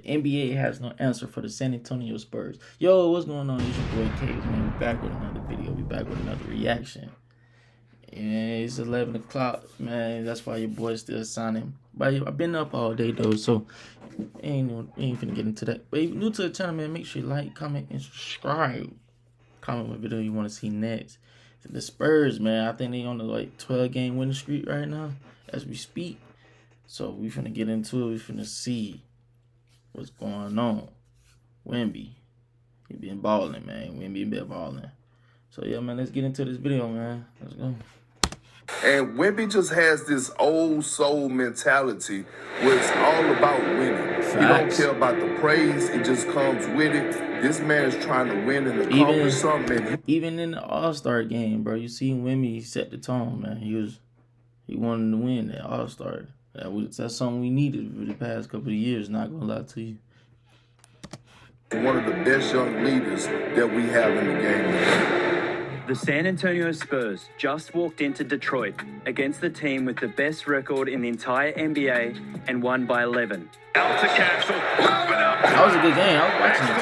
NBA has no answer for the San Antonio Spurs. Yo, what's going on? It's your boy Cage, man. We back with another video. We back with another reaction. And it's 11 o'clock, man. That's why your boy's still signing. But I've been up all day, though, so ain't finna get into that. But if you're new to the channel, man, make sure you like, comment, and subscribe. Comment what video you want to see next. The Spurs, man, I think they on the 12-game winning streak right now as we speak. So we finna get into it. We finna see what's going on. Wemby, he been balling, man. Wemby been balling. So yeah, man, let's get into this video, man. Let's go. And Wemby just has this old soul mentality where it's all about winning. Facts. He don't care about the praise. It just comes with it. This man is trying to win and accomplish something. Even in the All-Star game, bro, you see Wemby set the tone, man. He wanted to win that All-Star. That's something we needed for the past couple of years, not gonna lie to you. One of the best young leaders that we have in the game. The San Antonio Spurs just walked into Detroit against the team with the best record in the entire NBA and won by 11. Out to Castle. That was a good game. I was watching it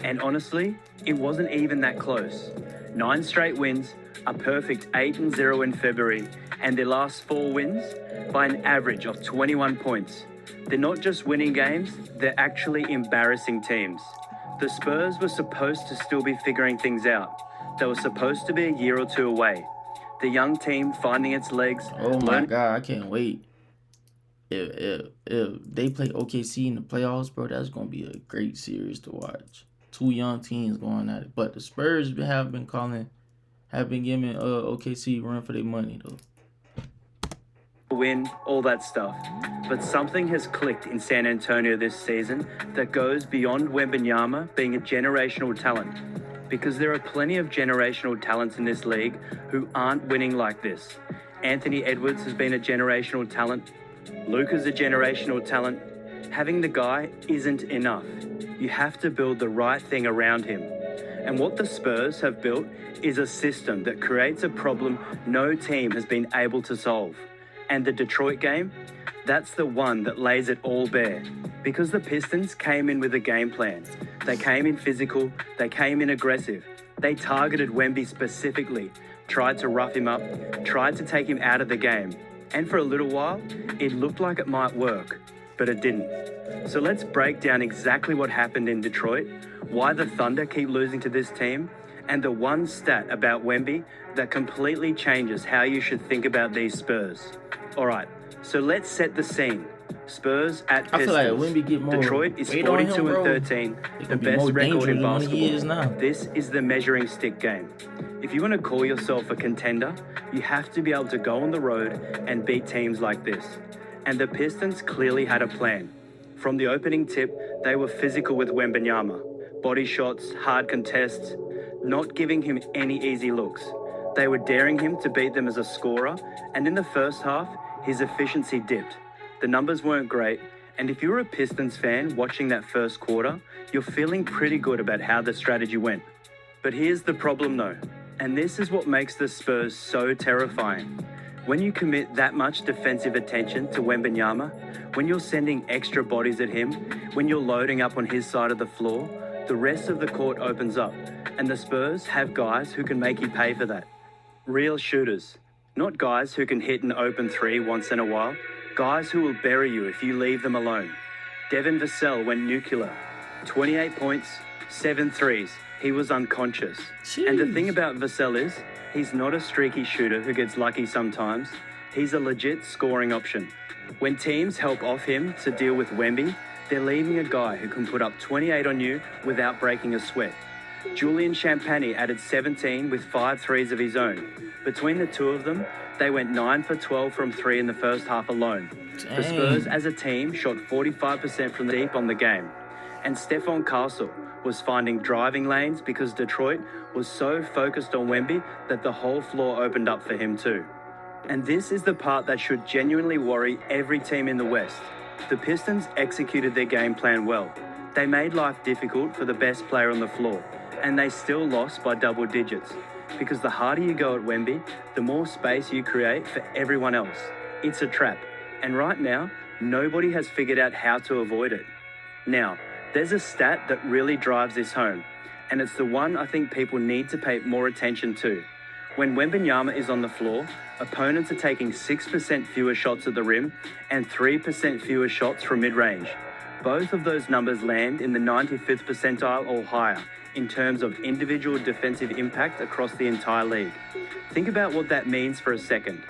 too. And honestly, it wasn't even that close. 9 straight wins, a perfect 8-0 in February, and their last 4 wins by an average of 21 points. They're not just winning games, they're actually embarrassing teams. The Spurs were supposed to still be figuring things out. They were supposed to be a year or 2 away. The young team finding its legs. Oh my God, I can't wait. If they play OKC in the playoffs, bro, that's going to be a great series to watch. 2 young teams going at it. But the Spurs have been giving OKC run for their money, though. Win, all that stuff. But something has clicked in San Antonio this season that goes beyond Wembanyama being a generational talent. Because there are plenty of generational talents in this league who aren't winning like this. Anthony Edwards has been a generational talent. Luka's a generational talent. Having the guy isn't enough. You have to build the right thing around him. And what the Spurs have built is a system that creates a problem no team has been able to solve. And the Detroit game, that's the one that lays it all bare. Because the Pistons came in with a game plan. They came in physical, they came in aggressive. They targeted Wemby specifically, tried to rough him up, tried to take him out of the game. And for a little while, it looked like it might work, but it didn't. So let's break down exactly what happened in Detroit, why the Thunder keep losing to this team, and the one stat about Wemby that completely changes how you should think about these Spurs. All right, so let's set the scene. Spurs at Pistons. I feel like Wemby get more. Detroit is 42-13, the best record in basketball. This is the measuring stick game. If you want to call yourself a contender, you have to be able to go on the road and beat teams like this. And the Pistons clearly had a plan. From the opening tip, they were physical with Wembanyama. Body shots, hard contests, not giving him any easy looks. They were daring him to beat them as a scorer, and in the first half, his efficiency dipped. The numbers weren't great, and if you're a Pistons fan watching that first quarter, you're feeling pretty good about how the strategy went. But here's the problem though, and this is what makes the Spurs so terrifying. When you commit that much defensive attention to Wembanyama, when you're sending extra bodies at him, when you're loading up on his side of the floor, the rest of the court opens up, and the Spurs have guys who can make you pay for that. Real shooters, not guys who can hit an open 3 once in a while, guys who will bury you if you leave them alone. Devin Vassell went nuclear. 28 points, 7 threes. He was unconscious. Jeez. And the thing about Vassell is, he's not a streaky shooter who gets lucky sometimes. He's a legit scoring option. When teams help off him to deal with Wemby, they're leaving a guy who can put up 28 on you without breaking a sweat. Julian Champagnie added 17 with 5 threes of his own. Between the two of them, they went 9 for 12 from 3 in the first half alone. Dang. The Spurs as a team shot 45% from deep on the game. And Stephon Castle was finding driving lanes because Detroit was so focused on Wemby that the whole floor opened up for him too. And this is the part that should genuinely worry every team in the West. The Pistons executed their game plan well. They made life difficult for the best player on the floor, and they still lost by double digits. Because the harder you go at Wemby, the more space you create for everyone else. It's a trap. And right now, nobody has figured out how to avoid it. Now, there's a stat that really drives this home, and it's the one I think people need to pay more attention to. When Wembanyama is on the floor, opponents are taking 6% fewer shots at the rim and 3% fewer shots from mid-range. Both of those numbers land in the 95th percentile or higher in terms of individual defensive impact across the entire league. Think about what that means for a second.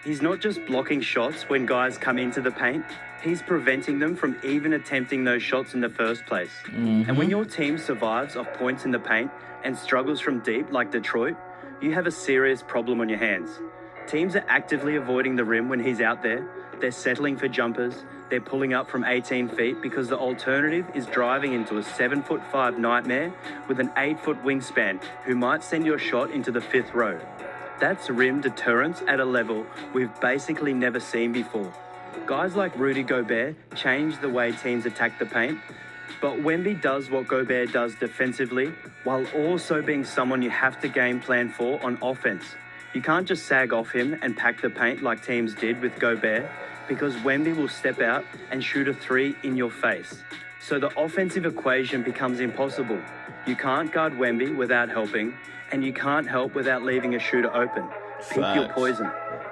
He's not just blocking shots when guys come into the paint, he's preventing them from even attempting those shots in the first place. And when your team survives off points in the paint and struggles from deep like Detroit, you have a serious problem on your hands. Teams are actively avoiding the rim when he's out there. They're settling for jumpers. They're pulling up from 18 feet because the alternative is driving into a 7'5" nightmare with an 8-foot wingspan who might send your shot into the 5th row. That's rim deterrence at a level we've basically never seen before. Guys like Rudy Gobert change the way teams attack the paint, but Wemby does what Gobert does defensively while also being someone you have to game plan for on offense. You can't just sag off him and pack the paint like teams did with Gobert, because Wemby will step out and shoot a 3 in your face. So the offensive equation becomes impossible. You can't guard Wemby without helping, and you can't help without leaving a shooter open. Pick your poison.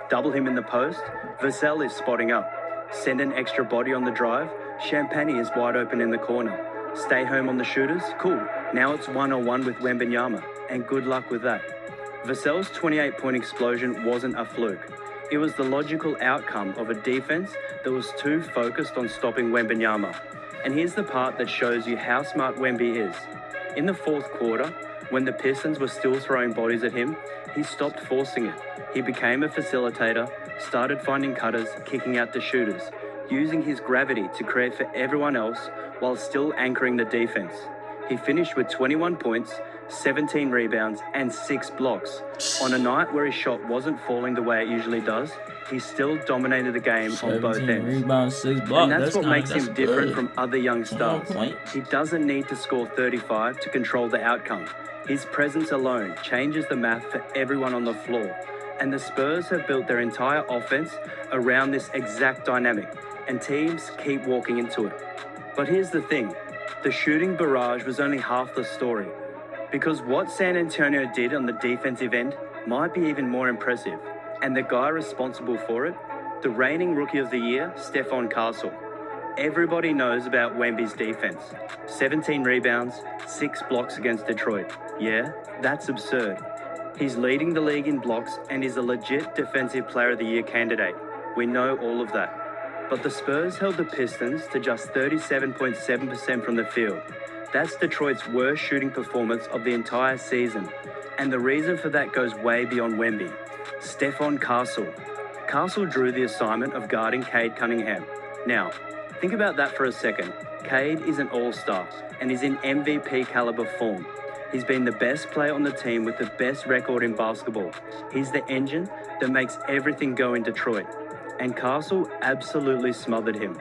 Double him in the post. Vassell is spotting up. Send an extra body on the drive. Champagny is wide open in the corner. Stay home on the shooters? Cool. Now it's 1-on-1 with Wembanyama, and good luck with that. Vassell's 28-point explosion wasn't a fluke. It was the logical outcome of a defense that was too focused on stopping Wembanyama. And here's the part that shows you how smart Wemby is. In the 4th quarter, when the Pistons were still throwing bodies at him, he stopped forcing it. He became a facilitator, started finding cutters, kicking out the shooters, using his gravity to create for everyone else while still anchoring the defense. He finished with 21 points, 17 rebounds, and 6 blocks. On a night where his shot wasn't falling the way it usually does, he still dominated the game on both ends. Rebounds, 6 blocks. And that's what makes him different from other young stars. He doesn't need to score 35 to control the outcome. His presence alone changes the math for everyone on the floor. And the Spurs have built their entire offense around this exact dynamic, and teams keep walking into it. But here's the thing. The shooting barrage was only half the story. Because what San Antonio did on the defensive end might be even more impressive. And the guy responsible for it, the reigning Rookie of the Year, Stephon Castle. Everybody knows about Wemby's defense. 17 rebounds, 6 blocks against Detroit. Yeah, that's absurd. He's leading the league in blocks and is a legit Defensive Player of the Year candidate. We know all of that. But the Spurs held the Pistons to just 37.7% from the field. That's Detroit's worst shooting performance of the entire season. And the reason for that goes way beyond Wemby. Stephon Castle. Castle drew the assignment of guarding Cade Cunningham. Now, think about that for a second. Cade is an all-star and is in MVP caliber form. He's been the best player on the team with the best record in basketball. He's the engine that makes everything go in Detroit. And Castle absolutely smothered him.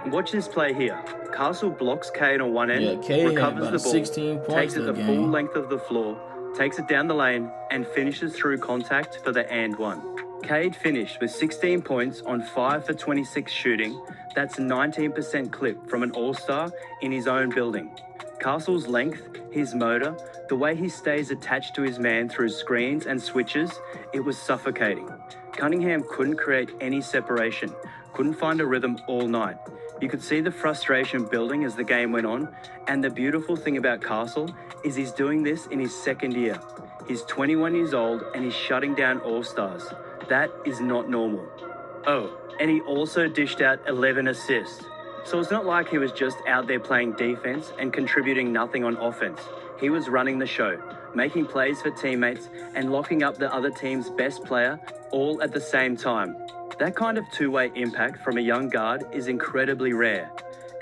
Watch this play here. Castle blocks Cade on one end, recovers the ball, 16 points takes it the full length of the floor, takes it down the lane, and finishes through contact for the and one. Cade finished with 16 points on 5 for 26 shooting. That's a 19% clip from an all-star in his own building. Castle's length, his motor, the way he stays attached to his man through screens and switches, it was suffocating. Cunningham couldn't create any separation, couldn't find a rhythm all night. You could see the frustration building as the game went on, and the beautiful thing about Castle is he's doing this in his 2nd year. He's 21 years old and he's shutting down all-stars. That is not normal. Oh, and he also dished out 11 assists. So it's not like he was just out there playing defense and contributing nothing on offense. He was running the show, making plays for teammates and locking up the other team's best player all at the same time. That kind of two-way impact from a young guard is incredibly rare.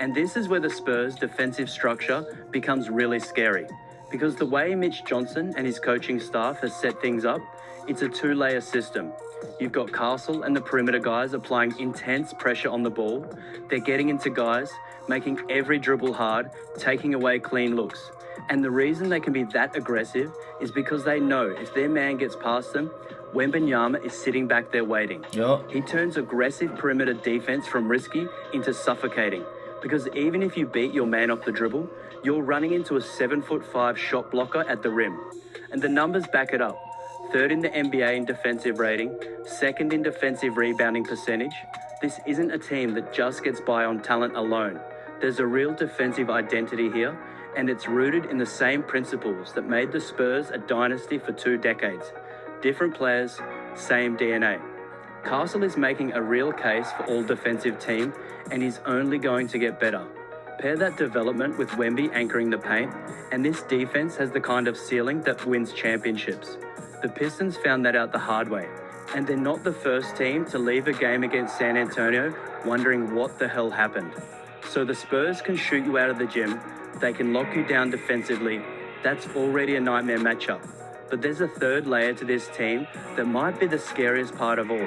And this is where the Spurs' defensive structure becomes really scary. Because the way Mitch Johnson and his coaching staff has set things up, it's a 2-layer system. You've got Castle and the perimeter guys applying intense pressure on the ball. They're getting into guys, making every dribble hard, taking away clean looks. And the reason they can be that aggressive is because they know if their man gets past them, Wembanyama is sitting back there waiting. Yep. He turns aggressive perimeter defense from risky into suffocating, because even if you beat your man off the dribble, you're running into a 7'5" shot blocker at the rim. And the numbers back it up. 3rd in the NBA in defensive rating, 2nd in defensive rebounding percentage. This isn't a team that just gets by on talent alone. There's a real defensive identity here, and it's rooted in the same principles that made the Spurs a dynasty for 2 decades. Different players, same DNA. Castle is making a real case for all defensive team, and he's only going to get better. Pair that development with Wemby anchoring the paint, and this defense has the kind of ceiling that wins championships. The Pistons found that out the hard way, and they're not the first team to leave a game against San Antonio wondering what the hell happened. So the Spurs can shoot you out of the gym, they can lock you down defensively. That's already a nightmare matchup. But there's a third layer to this team that might be the scariest part of all,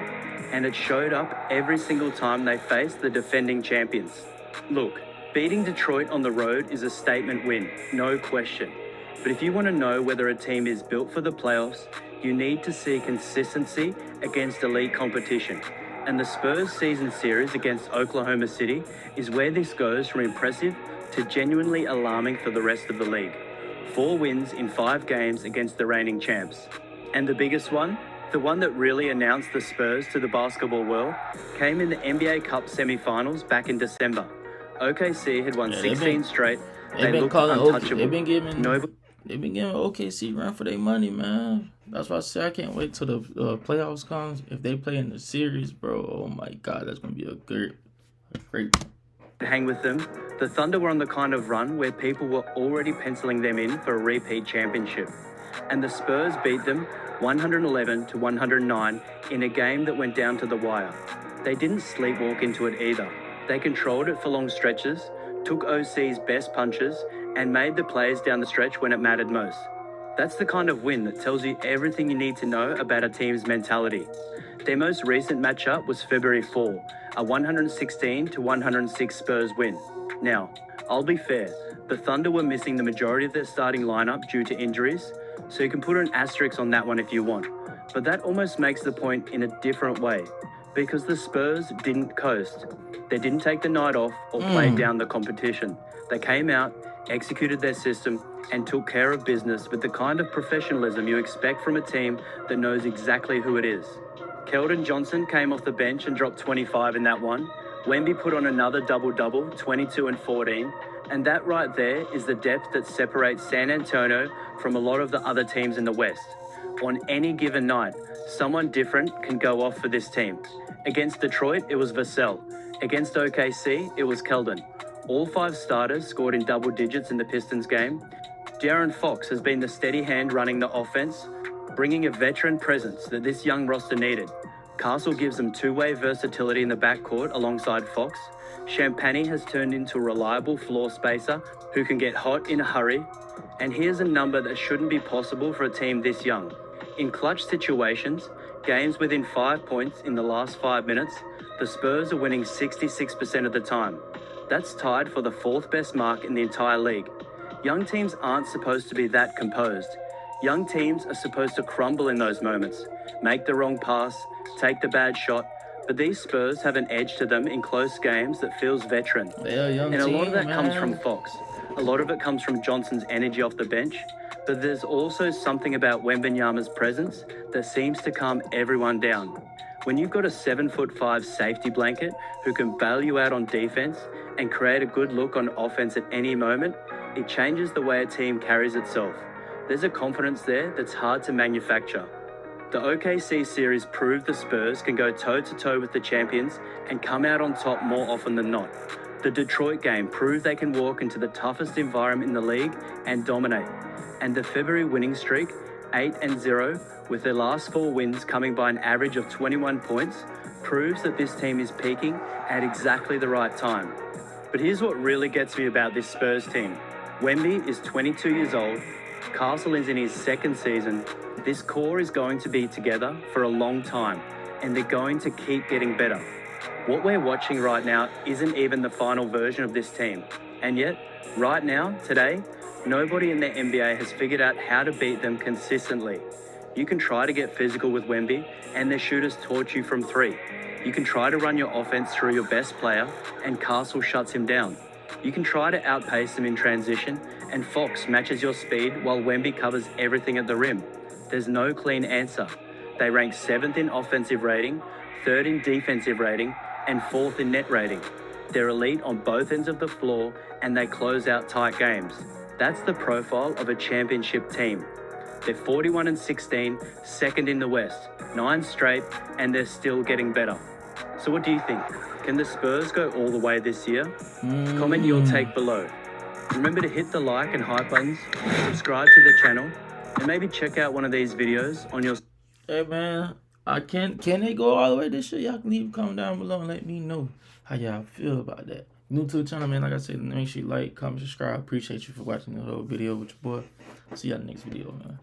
and it showed up every single time they faced the defending champions. Look, beating Detroit on the road is a statement win, no question. But if you want to know whether a team is built for the playoffs, you need to see consistency against elite competition. And the Spurs season series against Oklahoma City is where this goes from impressive to genuinely alarming for the rest of the league. 4 wins in 5 games against the reigning champs. And the biggest one, the one that really announced the Spurs to the basketball world, came in the NBA Cup semi-finals back in December. OKC had won 16 straight. They looked untouchable. They've been giving OKC run for their money, man. That's why I say I can't wait till the playoffs comes. If they play in the series, bro, oh my God, that's gonna be a great. Hang with them. The Thunder were on the kind of run where people were already penciling them in for a repeat championship, and the Spurs beat them 111-109 in a game that went down to the wire. They didn't sleepwalk into it either. They controlled it for long stretches, took OC's best punches, and made the plays down the stretch when it mattered most. That's the kind of win that tells you everything you need to know about a team's mentality. Their most recent matchup was February 4, a 116-106 Spurs win. Now, I'll be fair, the Thunder were missing the majority of their starting lineup due to injuries, so you can put an asterisk on that one if you want. But that almost makes the point in a different way, because the Spurs didn't coast. They didn't take the night off or play down the competition. They came out, executed their system, and took care of business with the kind of professionalism you expect from a team that knows exactly who it is. Keldon Johnson came off the bench and dropped 25 in that one. Wemby put on another double-double, 22 and 14. And that right there is the depth that separates San Antonio from a lot of the other teams in the West. On any given night, someone different can go off for this team. Against Detroit, it was Vassell. Against OKC, it was Keldon. All 5 starters scored in double digits in the Pistons game. De'Aaron Fox has been the steady hand running the offense, bringing a veteran presence that this young roster needed. Castle gives them two-way versatility in the backcourt alongside Fox. Champagny has turned into a reliable floor spacer who can get hot in a hurry. And here's a number that shouldn't be possible for a team this young. In clutch situations, games within 5 points in the last 5 minutes, the Spurs are winning 66% of the time. That's tied for the 4th best mark in the entire league. Young teams aren't supposed to be that composed. Young teams are supposed to crumble in those moments, make the wrong pass, take the bad shot, but these Spurs have an edge to them in close games that feels veteran. And a lot of that comes from Fox. A lot of it comes from Johnson's energy off the bench, but there's also something about Wembanyama's presence that seems to calm everyone down. When you've got a 7'5" safety blanket who can bail you out on defense and create a good look on offense at any moment, it changes the way a team carries itself. There's a confidence there that's hard to manufacture. The OKC series proved the Spurs can go toe-to-toe with the champions and come out on top more often than not. The Detroit game proved they can walk into the toughest environment in the league and dominate. And the February winning streak, 8-0, with their last 4 wins coming by an average of 21 points, proves that this team is peaking at exactly the right time. But here's what really gets me about this Spurs team. Wemby is 22 years old, Castle is in his 2nd season. This core is going to be together for a long time, and they're going to keep getting better. What we're watching right now isn't even the final version of this team. And yet, right now, today, nobody in the NBA has figured out how to beat them consistently. You can try to get physical with Wemby, and their shooters torch you from three. You can try to run your offense through your best player, and Castle shuts him down. You can try to outpace him in transition, and Fox matches your speed while Wemby covers everything at the rim. There's no clean answer. They rank 7th in offensive rating, 3rd in defensive rating, and 4th in net rating. They're elite on both ends of the floor, and they close out tight games. That's the profile of a championship team. They're 41-16, 2nd in the West, 9 straight, and they're still getting better. So what do you think? Can the Spurs go all the way this year? Comment your take below. Remember to hit the like and hype buttons, subscribe to the channel, and maybe check out one of these videos on your... Hey man, can they go all the way this year? Y'all can leave a comment down below and let me know how y'all feel about that. New to the channel, man, like I said, make sure you like, comment, subscribe. Appreciate you for watching the whole video with your boy. See y'all in the next video, man.